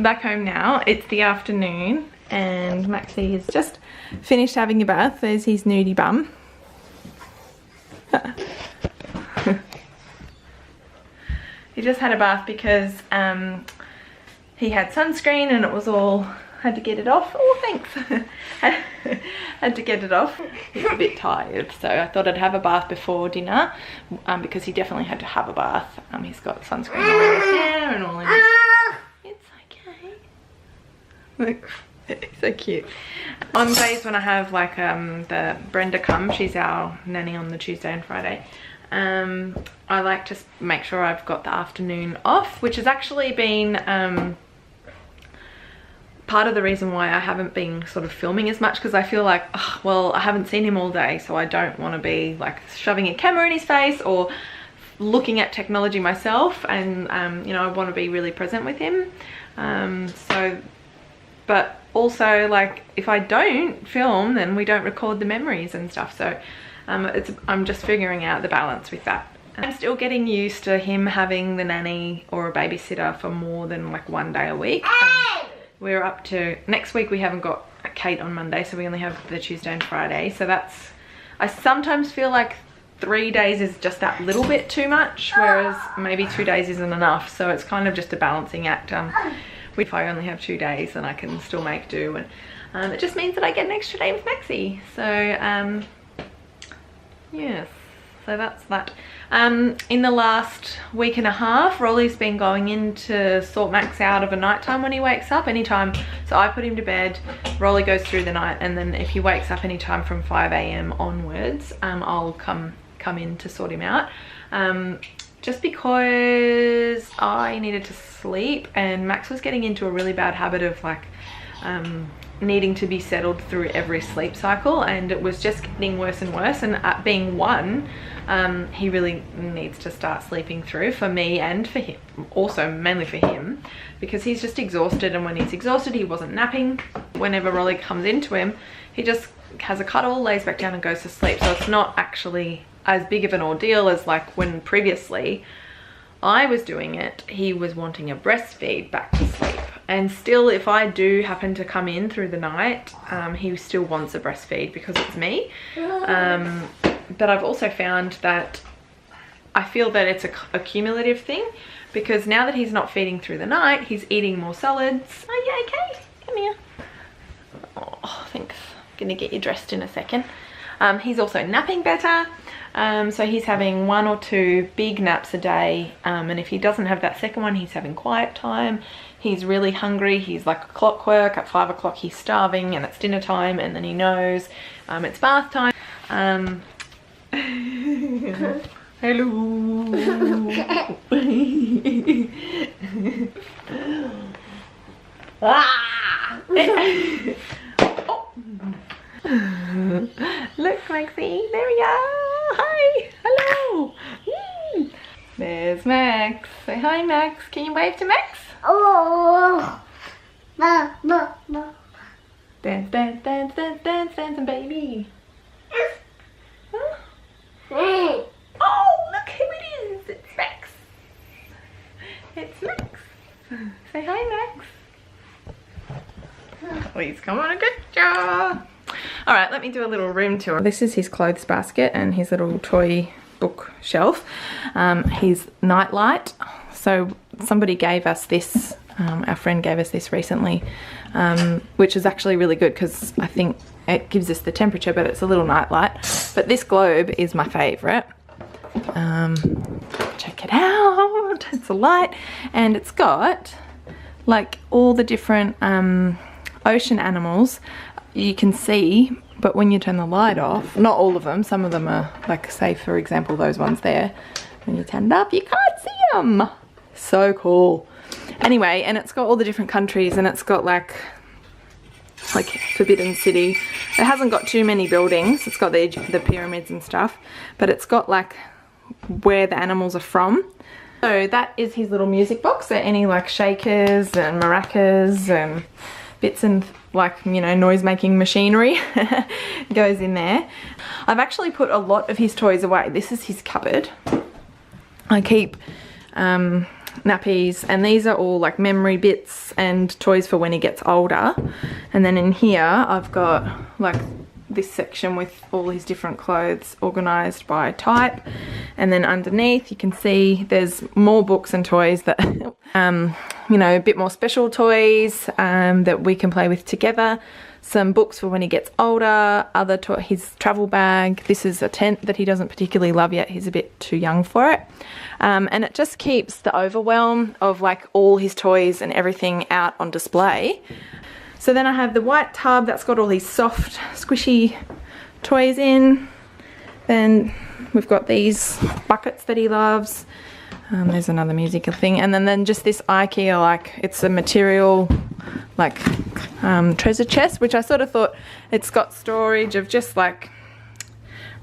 back home now. It's the afternoon and Maxie has just finished having a bath. There's his nudie bum. He just had a bath because he had sunscreen and it was all, had to get it off. Oh, thanks. Had to get it off. He's a bit tired, so I thought I'd have a bath before dinner because he definitely had to have a bath. He's got sunscreen all in his hair and all in his... It's okay. Look, it's so cute. On days when I have like the Brenda come, she's our nanny on the Tuesday and Friday, I like to make sure I've got the afternoon off, which has actually been part of the reason why I haven't been sort of filming as much, because I feel like, oh, well, I haven't seen him all day, so I don't want to be like shoving a camera in his face or looking at technology myself, and you know, I want to be really present with him. But also, like, if I don't film, then we don't record the memories and stuff, so I'm just figuring out the balance with that. I'm still getting used to him having the nanny or a babysitter for more than like 1 day a week. We're up to, next week we haven't got Kate on Monday, so we only have the Tuesday and Friday. So that's, I sometimes feel like 3 days is just that little bit too much, whereas maybe 2 days isn't enough. So it's kind of just a balancing act. If I only have 2 days, then I can still make do. And it just means that I get an extra day with Maxie. So yes, so that's that. In the last week and a half, Roly's been going in to sort Max out of a nighttime when he wakes up anytime. So I put him to bed, Roly goes through the night, and then if he wakes up anytime from 5 AM onwards, I'll come in to sort him out. Just because I needed to sleep, and Max was getting into a really bad habit of like needing to be settled through every sleep cycle, and it was just getting worse and worse. And at being 1, he really needs to start sleeping through, for me and for him, also mainly for him, because he's just exhausted, and when he's exhausted he wasn't napping. Whenever Roly comes into him, he just has a cuddle, lays back down and goes to sleep. So it's not actually as big of an ordeal as like when previously I was doing it. He was wanting a breastfeed back to sleep, and still if I do happen to come in through the night, he still wants a breastfeed because it's me. But I've also found that I feel that it's a cumulative thing, because now that he's not feeding through the night, he's eating more solids. Are you okay? Come here. Oh, thanks. I'm gonna get you dressed in a second. He's also napping better. So he's having 1 or 2 big naps a day, and if he doesn't have that second one, he's having quiet time. He's really hungry. He's like a clockwork. At 5 o'clock he's starving, and it's dinner time, and then he knows it's bath time. Hello. Ah! Oh. Look, Maxie, there we are. Hi, hello. There's Max. Say hi, Max. Can you wave to Max? Oh. Dance, dance, dance, dance, dance, dance, baby. Huh? Oh, look who it is. It's Max. It's Max. Say hi, Max. Please come on a good job. All right, let me do a little room tour. This is his clothes basket and his little toy book shelf. His nightlight. So somebody gave us this, our friend gave us this recently, which is actually really good because I think it gives us the temperature, but it's a little nightlight. But this globe is my favorite. Check it out. It's a light, and it's got like all the different ocean animals you can see, but when you turn the light off, not all of them, some of them are like, say for example those ones there, when you turn it up you can't see them. So cool. Anyway, and it's got all the different countries, and it's got like Forbidden City. It hasn't got too many buildings. It's got the pyramids and stuff, but it's got like where the animals are from. So that is his little music box. So any like shakers and maracas and bits and like, you know, noise making machinery goes in there. I've actually put a lot of his toys away. This is his cupboard. I keep nappies, and these are all like memory bits and toys for when he gets older. And then in here I've got like this section with all his different clothes organized by type, and then underneath you can see there's more books and toys that you know, a bit more special toys that we can play with together. Some books for when he gets older, his travel bag. This is a tent that he doesn't particularly love yet. He's a bit too young for it. And it just keeps the overwhelm of like all his toys and everything out on display. So then I have the white tub that's got all these soft, squishy toys in. Then we've got these buckets that he loves. There's another musical thing. And then just this IKEA, like it's a material like treasure chest, which I sort of thought it's got storage of just like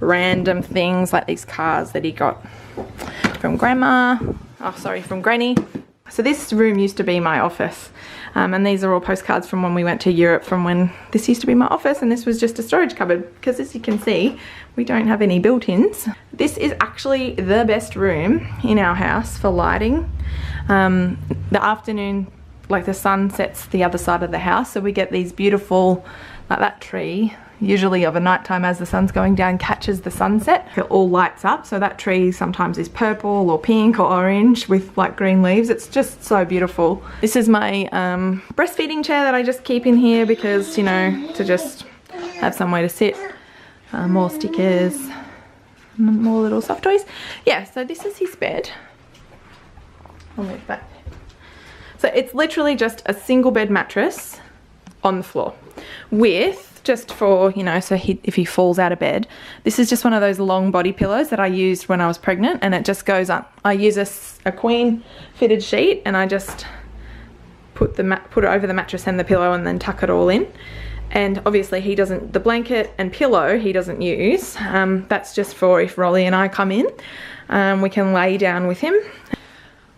random things, like these cars that he got from from Granny. So this room used to be my office, and these are all postcards from when we went to Europe, from when this used to be my office, and this was just a storage cupboard, because as you can see we don't have any built-ins. This is actually the best room in our house for lighting. The afternoon, like the sun sets the other side of the house, so we get these beautiful, like that tree usually of a nighttime as the sun's going down catches the sunset. It all lights up, so that tree sometimes is purple or pink or orange with like green leaves. It's just so beautiful. This is my breastfeeding chair that I just keep in here because, you know, to just have somewhere to sit. More stickers, more little soft toys. Yeah, so this is his bed. I'll move back. So it's literally just a single bed mattress on the floor with, just for, you know, so if he falls out of bed, this is just one of those long body pillows that I used when I was pregnant, and it just goes up. I use a queen fitted sheet, and I just put it over the mattress and the pillow and then tuck it all in. And obviously he doesn't, the blanket and pillow he doesn't use. That's just for if Roly and I come in, we can lay down with him.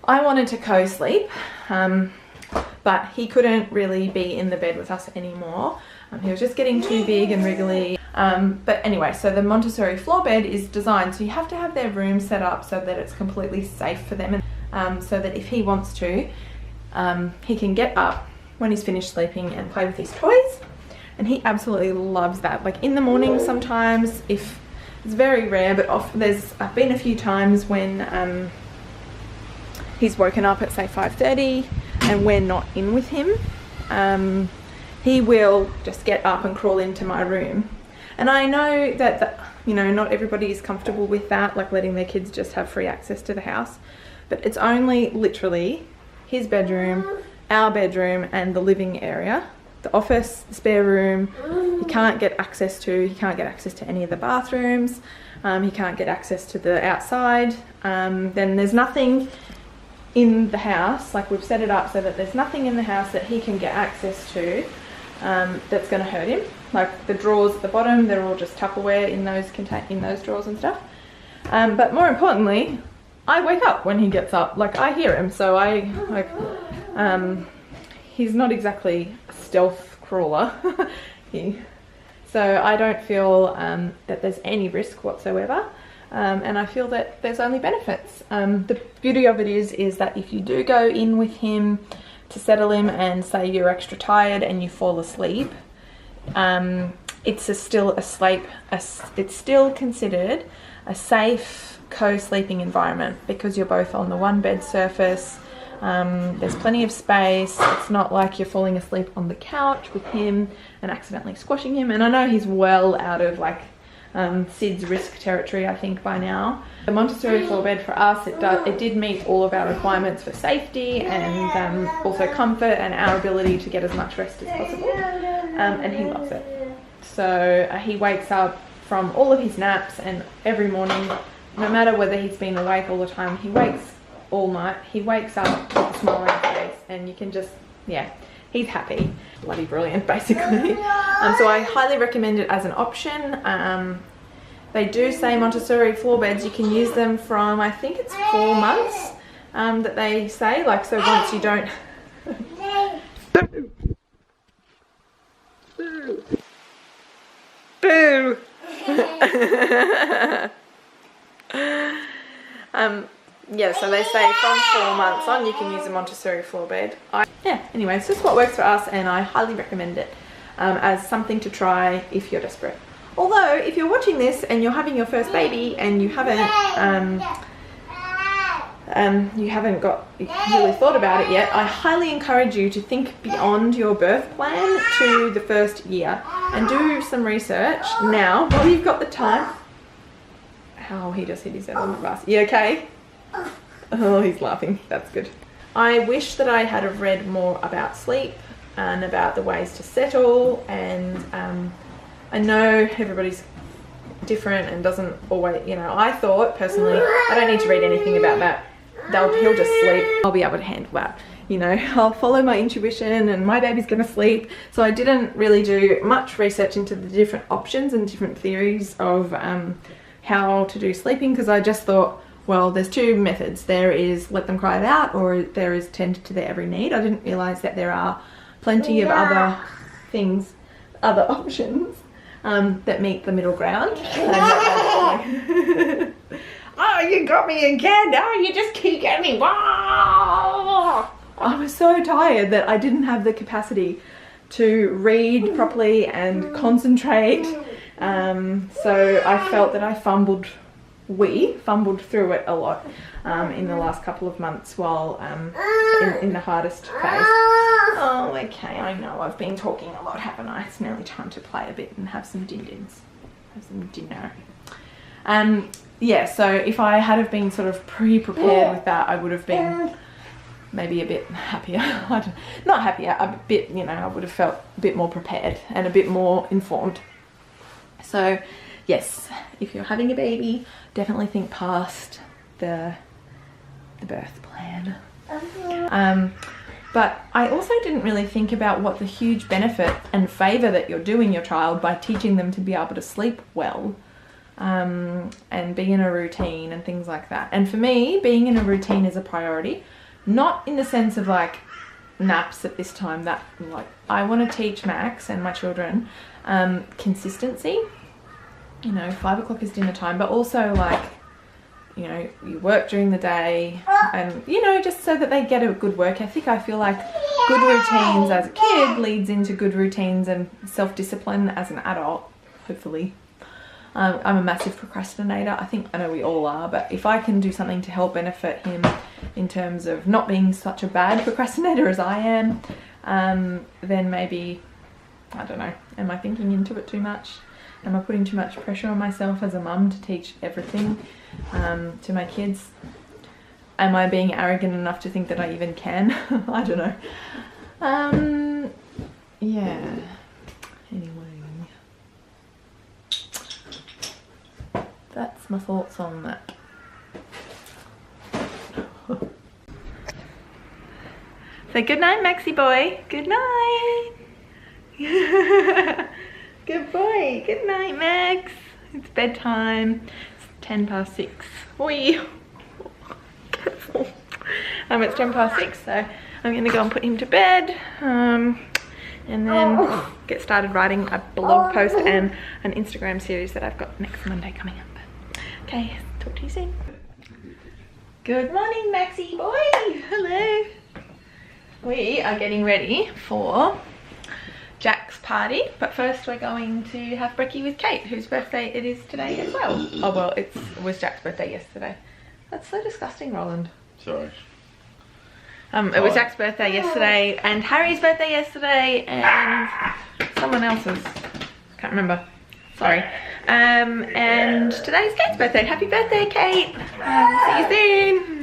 I wanted to co-sleep, but he couldn't really be in the bed with us anymore. He was just getting too big and wriggly. But anyway, so the Montessori floor bed is designed, so you have to have their room set up so that it's completely safe for them, so that if he wants to, he can get up when he's finished sleeping and play with his toys. And he absolutely loves that. Like in the morning sometimes, if it's very rare, but there's been a few times when he's woken up at say 5:30 and we're not in with him, he will just get up and crawl into my room. And I know that you know, not everybody is comfortable with that, like letting their kids just have free access to the house, but it's only literally his bedroom, our bedroom, and the living area. The office, the spare room, he can't get access to. He can't get access to any of the bathrooms. He can't get access to the outside. Then there's nothing in the house, like we've set it up so that there's nothing in the house that he can get access to that's going to hurt him. Like the drawers at the bottom, they're all just Tupperware in those drawers and stuff. But more importantly, I wake up when he gets up. Like I hear him, so he's not exactly a stealth crawler. So I don't feel that there's any risk whatsoever, and I feel that there's only benefits. The beauty of it is that if you do go in with him to settle him and say you're extra tired and you fall asleep, it's still considered a safe co-sleeping environment because you're both on the one bed surface. There's plenty of space. It's not like you're falling asleep on the couch with him and accidentally squashing him. And I know he's well out of like Sid's risk territory, I think, by now. The Montessori floor bed for us, it did meet all of our requirements for safety and also comfort and our ability to get as much rest as possible. And he loves it. So he wakes up from all of his naps, and every morning, no matter whether he's been awake all the time, he wakes all night. He wakes up with a smile on his face, and you can just, yeah, he's happy. Bloody brilliant, basically. So I highly recommend it as an option. They do say Montessori floor beds, you can use them from, I think it's 4 months that they say, like, so once you don't boo boo Yeah, so they say from 4 months on you can use a Montessori floor bed. Yeah, anyway, it's just what works for us, and I highly recommend it as something to try if you're desperate. Although, if you're watching this and you're having your first baby and you haven't really thought about it yet, I highly encourage you to think beyond your birth plan to the first year and do some research now while you've got the time. Oh, he just hit his head on the bus. You okay? Oh, he's laughing. That's good. I wish that I had have read more about sleep and about the ways to settle, and I know everybody's different and doesn't always, you know, I thought personally I don't need to read anything about that. He'll just sleep. I'll be able to handle that. You know, I'll follow my intuition and my baby's gonna sleep. So I didn't really do much research into the different options and different theories of how to do sleeping, because I just thought, well, there's two methods. There is let them cry it out, or there is tend to their every need. I didn't realize that there are plenty of other things, other options that meet the middle ground. Oh, you got me again. Oh, you just keep getting me. Wow. I was so tired that I didn't have the capacity to read properly and concentrate. So I felt that I fumbled through it a lot in the last couple of months while in the hardest phase. Oh, okay, I know I've been talking a lot, haven't I? It's nearly time to play a bit and have some din-dins, have some dinner. Yeah, so if I had have been sort of pre-prepared with that, I would have been maybe a bit happier. Not happier, a bit, you know, I would have felt a bit more prepared and a bit more informed. So yes, if you're having a baby, definitely think past the birth plan. But I also didn't really think about what the huge benefit and favour that you're doing your child by teaching them to be able to sleep well, and be in a routine and things like that. And for me, being in a routine is a priority, not in the sense of like naps at this time. That, like, I want to teach Max and my children consistency. You know, 5 o'clock is dinner time, but also like, you know, you work during the day, and, you know, just so that they get a good work ethic. I feel like good routines as a kid leads into good routines and self-discipline as an adult, hopefully. I'm a massive procrastinator. I know we all are, but if I can do something to help benefit him in terms of not being such a bad procrastinator as I am, then maybe, I don't know, am I thinking into it too much? Am I putting too much pressure on myself as a mum to teach everything to my kids? Am I being arrogant enough to think that I even can? I don't know. Yeah. Anyway. That's my thoughts on that. So good night, Maxie boy. Good night. Good boy. Good night, Max. It's bedtime. It's 10 past 6. Oi. Careful. It's 10 past 6, so I'm going to go and put him to bed. And then get started writing a blog post and an Instagram series that I've got next Monday coming up. Okay, talk to you soon. Good morning, Maxie boy. Hello. We are getting ready for Jack's party, but first we're going to have brekkie with Kate, whose birthday it is today as well. Oh well, it was Jack's birthday yesterday. That's so disgusting, Roland. Sorry. It was Jack's birthday yesterday, and Harry's birthday yesterday, and someone else's. Can't remember. Sorry. And today's Kate's birthday. Happy birthday, Kate. See you soon.